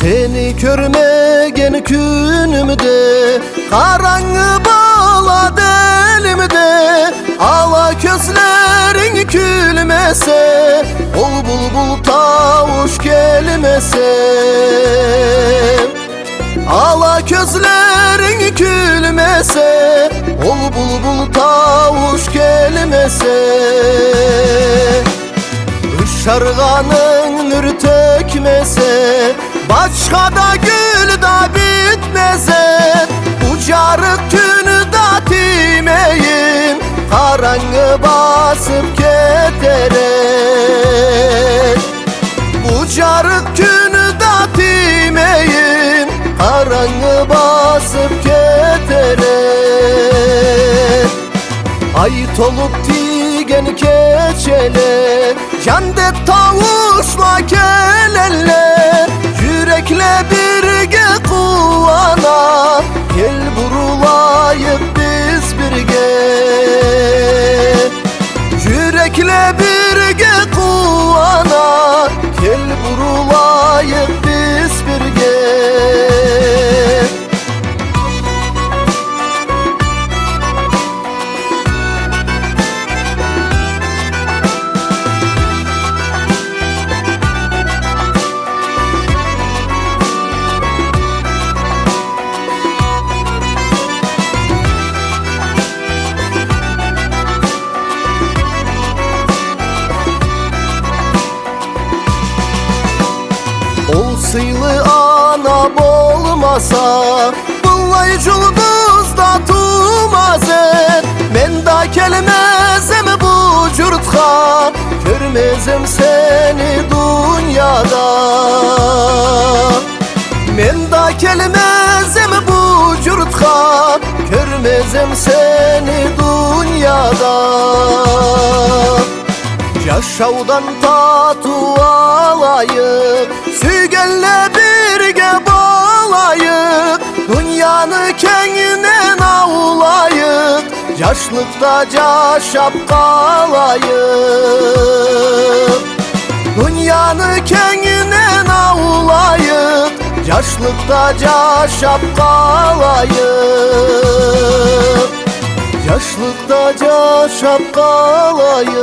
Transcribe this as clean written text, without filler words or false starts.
Seni görmegen günümde karanlığı bağladı elimde. Ala gözlerin gülmese, ol bulbul tavuş gelmese. Ala gözlerin gülmese, ol bulbul tavuş gelmese. Işarganın nür tökmese, başka da gül da bitmese. Ucarık günü da timeyin, karanlığı basıp getirir. Ucarık günü da timeyin, karanlığı basıp getirir. Ayıt olup digen keçele, candet tavuşla kelelle. Yürekle birge kuvana, gel burulayıp biz birge. Yürekle birge kuvana, gel burulayıp biz birge. Ol sıylı ana bolmasa, bullay culduz da tumaz et. Men da gelmezem bu cürtha, görmezem seni dünyada. Men da gelmezem bu cürtha, görmezem seni dünyada. Yaşavdan tatu alayıp, sügenle birge bağlayıp. Dünyanı kendinden avlayıp, yaşlıkta caşap kalayıp. Dünyanı kendinden avlayıp, yaşlıkta caşap kalayıp. Yaşlıkta caşap kalayıp.